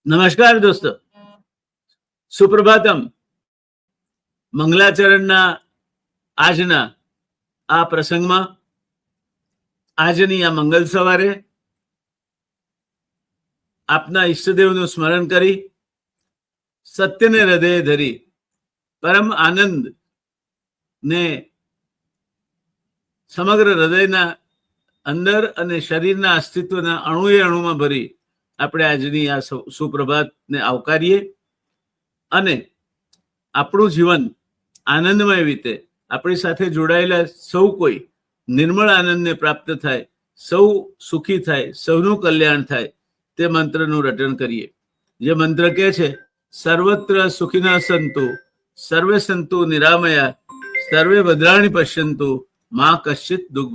નમસ્કાર દોસ્તો, સુપ્રભાતમ. મંગલાચરણના આજના આ પ્રસંગમાં, આજની આ મંગલ સવારે આપના ઈષ્ટદેવનું સ્મરણ કરી સત્યને હૃદયે ધરી પરમ આનંદ ને સમગ્ર હૃદયના અંદર અને શરીરના અસ્તિત્વના અણુએ અણુમાં ભરી આપણે આજની આ સુપ્રભાતને આવકારીએ અને આપણું જીવન આનંદમય રીતે આપણી સાથે જોડાયેલા સૌ કોઈ નિર્મળ આનંદને પ્રાપ્ત થાય, સૌ સુખી થાય, સૌનું કલ્યાણ થાય, તે મંત્રનું રટન કરીએ. જે મંત્ર કહે છે, સર્વત્ર સુખિના સંતુ, સર્વે સંતુ નિરામયા, સર્વે ભદ્રાણી પશ્યંતુ, મા કશ્ચિત દુઃખ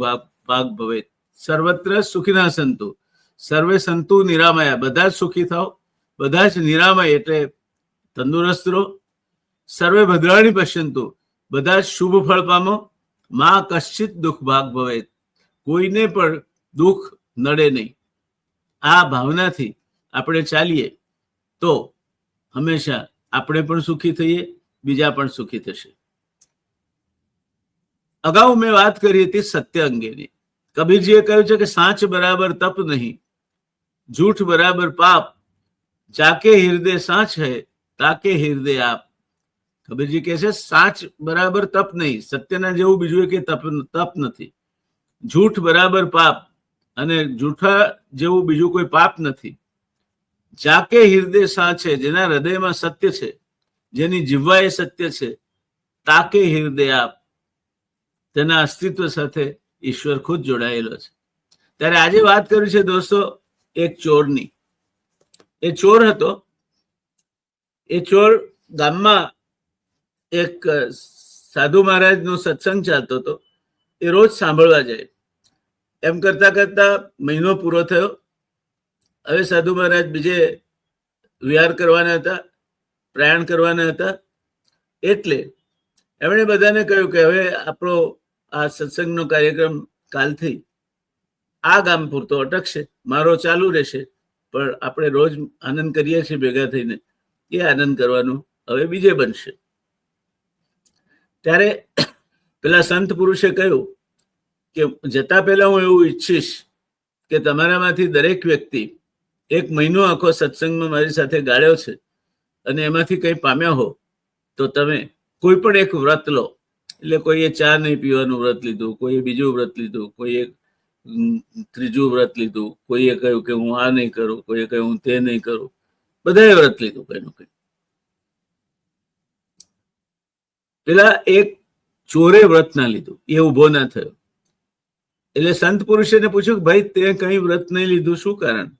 ભાગ ભવેત. સર્વત્ર સુખિના સંતુ, સર્વે સંતુ નિરામયા, બધા જ સુખી થાવ, બધા જ નિરામય એટલે તંદુરસ્ત રહો. સર્વે ભદ્રાણી પશ્યંતુ, બધા જ શુભ ફળ પામો. મા કશ્ચિત દુઃખ ભાગ ભવેત, કોઈને પણ દુઃખ નડે નહીં. આ ભાવનાથી આપણે ચાલીએ તો હંમેશા આપણે પણ સુખી થઈએ, બીજા પણ સુખી થશે. અગાઉ મેં વાત કરી હતી સત્ય અંગેની. કબીરજીએ કહ્યું છે કે સાચ બરાબર તપ નહીં, झूठ बराबर पाप, जाके हृदय साच है ताके हृदय आप. કબીરજી કહે છે સાચ બરાબર તપ નહીં, સત્યના જેવું બીજું કે તપ નથી. જૂઠ બરાબર પાપ, અને જૂઠા જેવું બીજું કોઈ પાપ નથી. જાકે હૃદય સાચ છે, જેના હૃદયમાં સત્ય છે, જેની જીવવાએ સત્ય છે, તાકે હૃદય આપ, તેના અસ્તિત્વ સાથે ઈશ્વર ખુદ જોડાયેલો છે. ત્યારે આજે વાત કરી છે દોસ્તો એક ચોરની. એ ચોર હતો. એ ચોર ગામમાં એક સાધુ મહારાજનો સત્સંગ ચાલતો હતો. એ રોજ સાંભળવા જાય. એમ કરતા કરતા મહિનો પૂરો થયો. હવે સાધુ મહારાજ બીજે વિહાર કરવાના હતા, પ્રયાણ કરવાના હતા. એટલે એમણે બધાને કહ્યું કે હવે આપણો આ સત્સંગનો કાર્યક્રમ કાલથી આ ગામ પૂરતો અટકશે, મારો ચાલુ રહેશે, પણ આપણે રોજ આનંદ કરીએ છીએ ભેગા થઈને, એ આનંદ કરવાનું હવે બીજે બનશે. ત્યારે પેલા સંત પુરુષે કહ્યું કે જતા પહેલા હું એવું ઈચ્છીશ કે તમારામાંથી દરેક વ્યક્તિ એક મહિનો આખો સત્સંગમાં મારી સાથે ગાળ્યો છે અને એમાંથી કંઈ પામ્યા હો તો તમે કોઈ પણ એક વ્રત લો. એટલે કોઈએ ચા નહીં પીવાનું વ્રત લીધું, કોઈએ બીજું વ્રત લીધું, કોઈએ ત્રીજું વ્રત લીધું, કોઈએ કહ્યું કે હું આ નહીં કરું, કોઈએ કહ્યું હું તે નહીં કરું. બધાએ વ્રત લીધું કઈનું કઈ. પેલા એક ચોરે વ્રત ના લીધું, એ ઉભો ના થયો. એટલે સંત પુરુષે પૂછ્યું કે ભાઈ તે કઈ વ્રત નહીં લીધું, શું કારણ?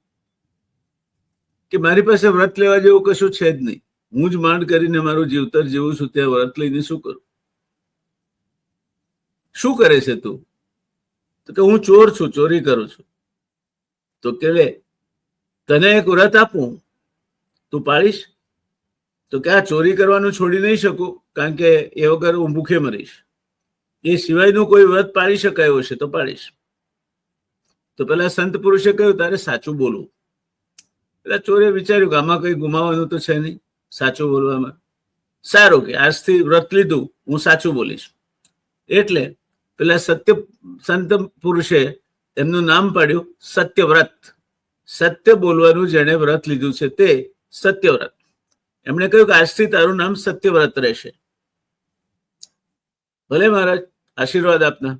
કે મારી પાસે વ્રત લેવા જેવું કશું છે જ નહીં, હું જ માંડ કરીને મારું જીવતર જેવું છું, ત્યાં વ્રત લઈને શું કરું? શું કરે છે તું? તો કે હું ચોર છું, ચોરી કરું છું. તો કે તને એક વ્રત આપું, તું પાળીશ? તો કે આ ચોરી કરવાનું છોડી નહીં શકું, કારણ કે એ વગર હું ભૂખે મરીશ. એ સિવાયનું કોઈ વ્રત પાળી શકાય હશે તો પાડીશ. તો પેલા સંત પુરુષે કહ્યું તારે સાચું બોલવું. પેલા ચોરે વિચાર્યું કે આમાં કઈ ગુમાવવાનું તો છે નહીં સાચું બોલવામાં. સારું કે આજથી વ્રત લીધું, હું સાચું બોલીશ. એટલે પેલા સંત પુરુષે એમનું નામ પાડ્યું સત્યવ્રત. સત્ય બોલવાનું જેને વ્રત લીધું છે તે સત્યવ્રત. એમણે કહ્યું કે આજથી તારું નામ સત્યવ્રત રહેશે. ભલે મહારાજ, આશીર્વાદ આપના.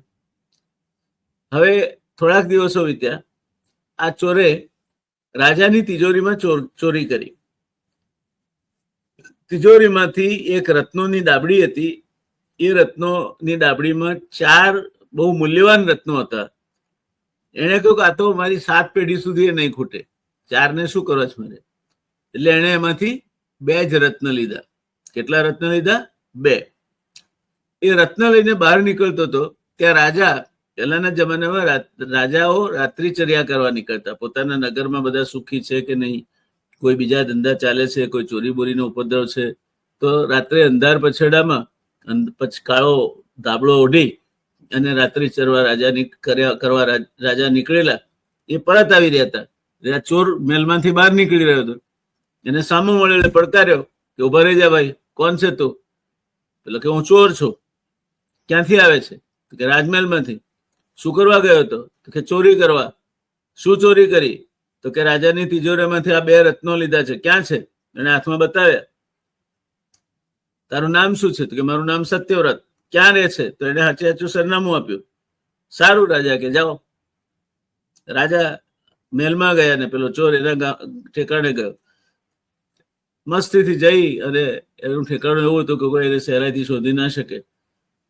હવે થોડાક દિવસો વીત્યા. આ ચોરે રાજાની તિજોરીમાં ચોરી કરી. તિજોરીમાંથી એક રત્નોની ડાબડી હતી. એ રત્નોની ડાબડીમાં 4 બહુ મૂલ્યવાન રત્નો હતા. એને કહ્યું કે આ તો મારી 7 પેઢી સુધી નહીં ખૂટે, 4ને શું કરો છો મારે? એટલે એને એમાંથી 2 જ રત્ન લીધા. કેટલા રત્ન લીધા? 2. એ રત્ન લઈને બહાર નીકળતો હતો ત્યાં રાજા, પહેલાના જમાનામાં રાજાઓ રાત્રિચર્યા કરવા નીકળતા. પોતાના નગરમાં બધા સુખી છે કે નહીં, કોઈ બીજા ધંધા ચાલે છે, કોઈ ચોરી બોરીનો ઉપદ્રવ છે, તો રાત્રે અંધાર પછડામાં કાળો ધાબળો ઓઢી અને રાત્રિ ચરવા રાજા નીકળેલા. એ પરત આવી રહ્યા હતા. ચોર મહેલમાંથી બહાર નીકળી રહ્યો હતો. એને સામો મળ્યો, પડકાર્યો કે ઉભા રહી જા ભાઈ, કોણ છે તું? એટલે કે હું ચોર છું. ક્યાંથી આવે છે? કે રાજમહેલમાંથી. શું કરવા ગયો હતો? તો કે ચોરી કરવા. શું ચોરી કરી? તો કે રાજાની તિજોરીમાંથી આ 2 રત્નો લીધા છે. ક્યાં છે? એને હાથમાં બતાવ્યા. તારું નામ શું છે? તો કે મારું નામ સત્યવ્રત. ક્યાં રહે છે? તો એને સાચે સાચું સરનામું આપ્યું. સારું રાજા કે જાઓ. રાજા મહેલમાં ગયા ને પેલો ચોર એના ઠેકાણે ગયો. મસ્તીથી જઈ અને એનું ઠેકાણું એવું હતું કે કોઈ એને સહેલાઈથી શોધી ના શકે.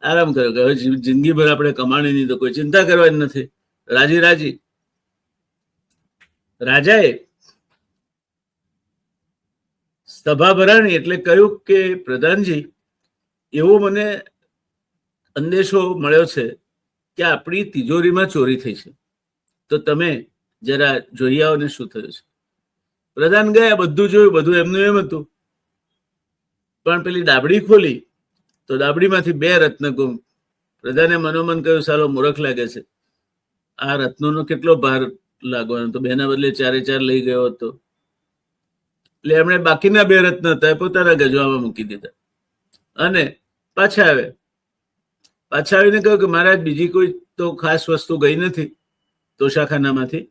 આરામ કર્યો કે હવે જિંદગીભર આપણે કમાણીની તો કોઈ ચિંતા કરવાની નથી. રાજી રાજી. રાજાએ સભા ભરાણી એટલે કહ્યું કે પ્રધાનજી, એવો મને અંદેશો મળ્યો છે કે આપણી તિજોરીમાં ચોરી થઈ છે, તો તમે જરા જોઈ આવો ને શું થયું છે. પ્રધાન ગયા, બધું જોયું, બધું એમનું એમ હતું. પણ પેલી ડાબડી ખોલી તો ડાબડીમાંથી 2 રત્ન ગુમ. પ્રધાને મનોમન કહ્યું, સાલો મૂર્ખ લાગે છે, આ રત્નોનો કેટલો ભાર લાગવાનો, તો 2ના બદલે 4 લઈ ગયો હતો. એટલે એમણે બાકીના 2 રત્ન હતા એ પોતાના ગજવામાં મૂકી દીધા અને પાછા આવ્યા. પાછા આવીને કહ્યું કે મહારાજ, બીજી કોઈ તો ખાસ વસ્તુ ગઈ નથી તોશાખાનામાંથી,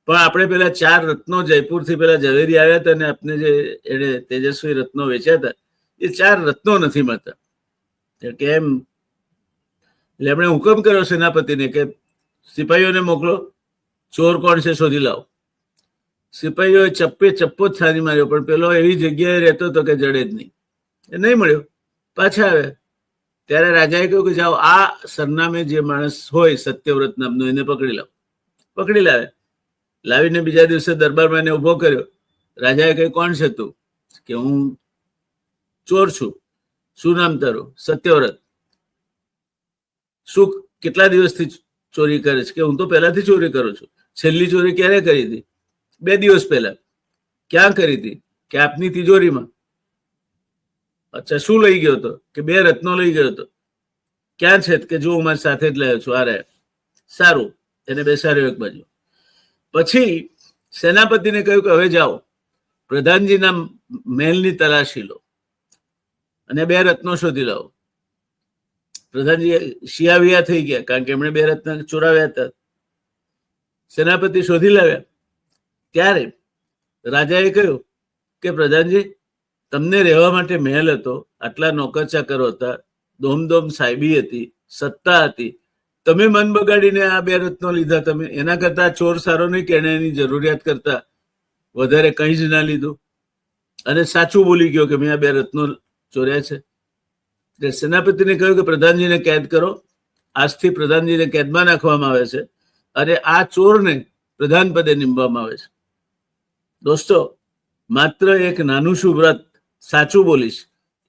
પણ આપણે પેલા 4 રત્નો જયપુરથી પેલા ઝવેરી આવ્યા હતા ને આપને જે એને તેજસ્વી રત્નો વેચ્યા હતા, એ 4 રત્નો નથી મળતા. કેમ? એટલે એમણે હુકમ કર્યો સેનાપતિને કે સિપાહીઓને મોકલો, ચોર કોણ છે શોધી લાવો. સિપાહીઓએ ચપ્પો જ છાની માર્યો, પણ પેલો એવી જગ્યાએ રહેતો હતો કે જડે જ નહીં. એ નહીં મળ્યો. પાછા આવ્યા. ત્યારે રાજાએ કહ્યું કે જાઓ, આ સરનામે જે માણસ હોય સત્યવ્રત નામનો, એને પકડી લાવો. પકડી લાવ્યા. લાવીને બીજા દિવસે દરબારમાં એને ઉભો કર્યો. રાજાએ કહ્યું, કોણ છે તું? કે હું ચોર છું. શું નામ તારું? સત્યવ્રત. શું કેટલા દિવસથી ચોરી કરે છે? કે હું તો પહેલાથી ચોરી કરું છું. છેલ્લી ચોરી ક્યારે કરી હતી? 2 દિવસ પહેલા. ક્યાં કરી હતી? કે આપની તિજોરીમાં. અચ્છા, શું લઈ ગયો હતો? કે 2 રત્નો લઈ ગયો હતો. ક્યાં છે? કે જો હું મારી સાથે જ લાવ્યો છું. આ રહ્યા. સારું, એને બેસાડ્યો એક બાજુ. પછી સેનાપતિને કહ્યું કે હવે જાઓ, પ્રધાનજીના મહેલની તલાશી લો અને 2 રત્નો શોધી લાવો. પ્રધાનજી શિયાવિયા થઈ ગયા, કારણ કે એમણે 2 રત્ન ચોરાવ્યા હતા. સેનાપતિ શોધી લાવ્યા. ત્યારે રાજાએ કહ્યું કે પ્રધાનજી, તમને રહેવા માટે મહેલ હતો, આટલા નોકર ચાકરો હતા, દોમદોમ સાહેબી હતી, સત્તા હતી, તમે મન બગાડીને આ 2 રત્નો લીધા. તમે એના કરતા ચોર સારો નહીં કે એને એની જરૂરિયાત કરતા વધારે કંઈ જ ના લીધું અને સાચું બોલી ગયો કે મેં આ 2 રત્નો ચોર્યા છે. સેનાપતિને કહ્યું કે પ્રધાનજીને કેદ કરો. આજથી પ્રધાનજીને કેદમાં નાખવામાં આવે છે અને આ ચોરને પ્રધાન પદે નિમવામાં આવે છે. દોસ્તો, માત્ર એક નાનું શું વ્રત, સાચું બોલીશ,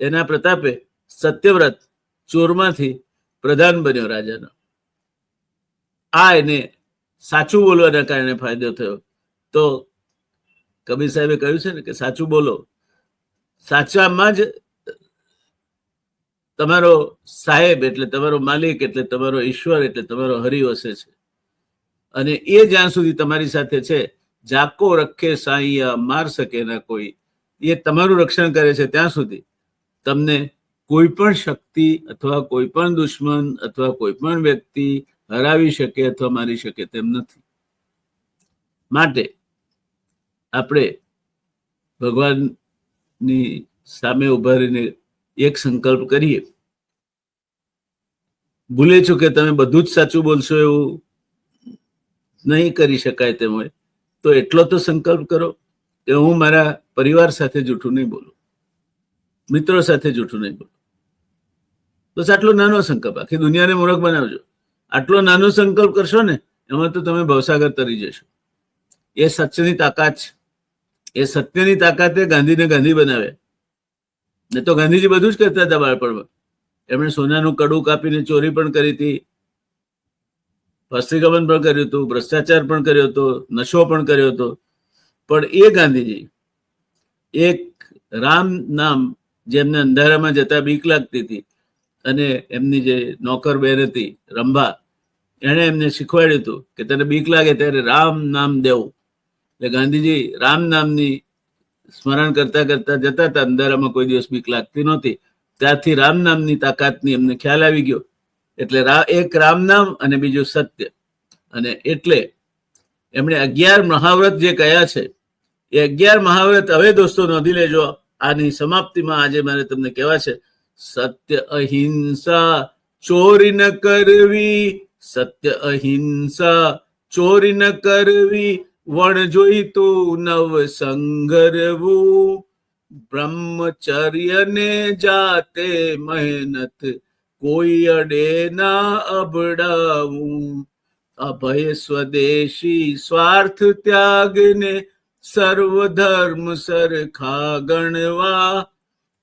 એના પ્રતાપે સત્યવ્રત ચોરમાંથી પ્રધાન બન્યો રાજાનો. આ એને સાચું બોલવાના કારણે ફાયદો થયો. તો કબીર સાહેબે કહ્યું છે ને કે સાચું બોલો. સાચામાં જ તમારો સાહેબ એટલે તમારો માલિક એટલે તમારો ઈશ્વર એટલે તમારો હરિ વસે છે. અને એ જ્યાં સુધી તમારી સાથે છે, જાકો રખે સાઈયા માર શકે ના કોઈ, એ તમારું રક્ષણ કરે છે ત્યાં સુધી તમને કોઈ પણ શક્તિ અથવા કોઈ પણ દુશ્મન અથવા કોઈ પણ વ્યક્તિ હરાવી શકે અથવા મારી શકે તેમ નથી. માટે આપણે ભગવાનની સામે ઉભા રહીને એક સંકલ્પ કરીએ. ભૂલે છો કે તમે બધું જ સાચું બોલશો એવું નહીં કરી શકાય તેમ હોય, તો એટલો તો સંકલ્પ કરો કે હું મારા પરિવાર સાથે જૂઠું નહીં બોલું, મિત્રો સાથે જૂઠું નહીં બોલું. બસ આટલો નાનો સંકલ્પ, આખી દુનિયાને મૂર્ખ બનાવજો. આટલો નાનો સંકલ્પ કરશો ને, એમાં તો તમે ભવસાગર તરી જશો. એ સત્યની તાકાત છે. એ સત્યની તાકાતે ગાંધીને ગાંધી બનાવ્યા. ને તો ગાંધીજી બધું જ કરતા હતા બાળપણમાં. એમણે સોનાનું કડું કાપીને ચોરી પણ કરી હતી, ભસ્ત્રીગમન પણ કર્યું હતું, ભ્રષ્ટાચાર પણ કર્યો હતો, નશો પણ કર્યો હતો. પણ એ ગાંધીજી એક રામ નામ, જેમને અંધારામાં જતા બીક લાગતી હતી, અને એમની જે નોકર બહેન હતી રંભા, એણે એમને શીખવાડ્યું હતું કે તને બીક લાગે ત્યારે રામ નામ દેવું. એટલે ગાંધીજી રામ નામની સ્મરણ કરતા કરતા જતા હતા, અંધારામાં કોઈ દિવસ બીક લાગતી નહોતી. ત્યારથી રામ નામની તાકાતની એમને ખ્યાલ આવી ગયો. એટલે એક રામ નામ અને બીજું સત્ય. અને એટલે એમણે 11 મહાવ્રત જે કયા છે એ 11 મહાવ્રત હવે દોસ્તો નોંધી લેજો. આની સમાપ્તિમાં આજે મારે તમને કહેવા છે, સત્ય અહિંસા ચોરી ન કરવી, સત્ય અહિંસા ચોરી ન કરવી, વણ જોઈ તો નવ સંગરવું, બ્રહ્મચર્ય ને જાતે મહેનત કોઈ અડે ના અબડાવું, અભય સ્વદેશી સ્વાર્થ ત્યાગને સર્વ ધર્મ સરખા ગણવા,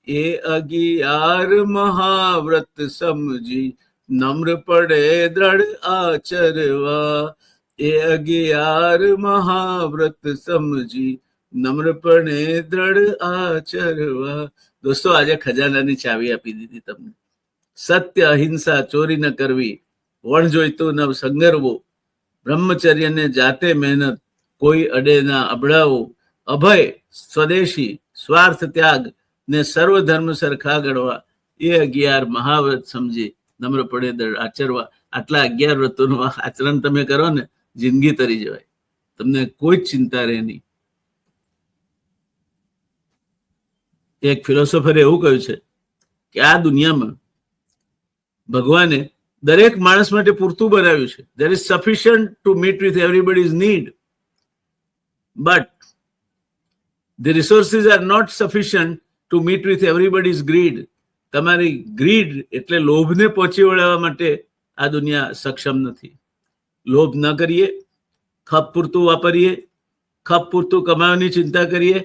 એ 11 મહાવ્રત સમજી નમ્ર પડે દ્રઢ આચરવા, એ 11 મહાવ્રત સમજી નમ્ર પડે દ્રઢ આચરવા. દોસ્તો આજે ખજાનાની ચાવી આપી દીધી તમને. સત્ય અહિંસા ચોરી ન કરવી, વણ જોઈતું નવ સંગરવું, બ્રહ્મચર્યને જાતે મહેનત કોઈ અડે ના અબડાવું, અભય સ્વદેશી સ્વાર્થ ત્યાગ ને સર્વ ધર્મ સરખા ગણવા, એ 11 મહાવ્રત સમજી નમ્ર પડે દ્રઢ આચરવા. આટલા 11 વ્રતોનું આચરણ તમે કરો ને, જિંદગી તરી જવાય, તમને કોઈ જ ચિંતા રહે નહીં. એક ફિલોસોફરે એવું કહ્યું છે કે આ દુનિયામાં ભગવાને દરેક માણસ માટે પૂરતું બનાવ્યું છે. there is sufficient to meet with everybody's need, but the resources are not sufficient to meet with everybody's greed. તમારી ગ્રીડ એટલે લોભને પહોંચી વળવા માટે આ દુનિયા સક્ષમ નથી. લોભ ન કરીએ, ખપ પૂરતું વાપરીએ, ખપ પૂરતું કમાવાની ચિંતા કરીએ.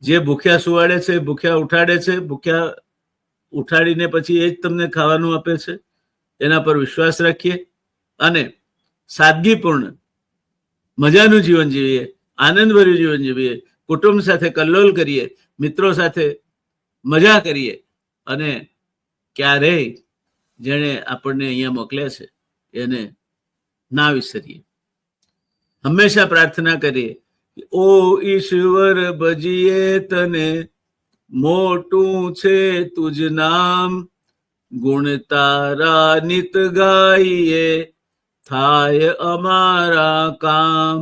જે ભૂખ્યા સુવાડે છે, ભૂખ્યા ઉઠાડે છે, ભૂખ્યા ઉઠાડીને પછી એ જ તમને ખાવાનું આપે છે, એના પર વિશ્વાસ રાખીએ અને સાદગીપૂર્ણ મજાનું જીવન જીવીએ, આનંદભર્યું જીવન જીવીએ, કુટુંબ સાથે કલ્લોલ કરીએ, મિત્રો સાથે મજા કરીએ અને ક્યારેય જેણે આપણને અહીંયા મોકલ્યા છે એને ના વિસરીએ. હંમેશા પ્રાર્થના કરીએ, ઓ ઈશ્વર ભજીએ તને, મોટું છે તુજ નામ, ગુણ તારા નિત ગાઈએ, થાય અમારા કામ,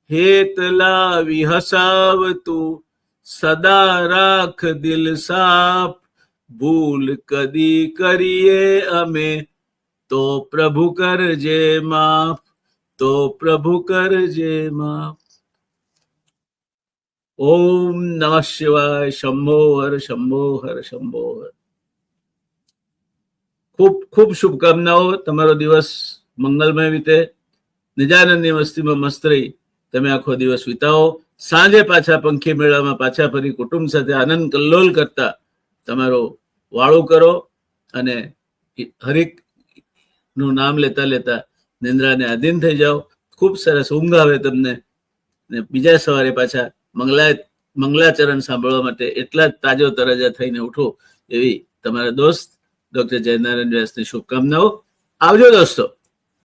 હેત લાવી હસાવતું સદા રાખ દિલ સાફ, ભૂલ કદી કરીએ અમે તો પ્રભુ કરજે માફ, તો પ્રભુ કરજે માફ. ઓમ નમઃ શિવાય. શંભો હર, શંભો હર, શંભો હર. ખૂબ ખૂબ શુભકામનાઓ. તમારો દિવસ મંગલમય વીતે, નિજાનંદની મસ્તીમાં મસ્ત રહી તમે આખો દિવસ વિતાવો. સાંજે પાછા પંખી મેળામાં પાછા ફરી કુટુંબ સાથે આનંદ કલ્લોલ કરતા તમારો વાળું કરો અને હરેક નું નામ લેતા લેતા નિંદ્રાને આધીન થઈ જાઓ. ખૂબ સરસ ઊંઘ આવે તમને ને બીજા સવારે પાછા મંગલાચરણ સાંભળવા માટે એટલા જ તાજો તરાજા થઈને ઉઠો એવી તમારા દોસ્ત ડોક્ટર જયનારાયણ વ્યાસની શુભકામનાઓ. આવજો દોસ્તો.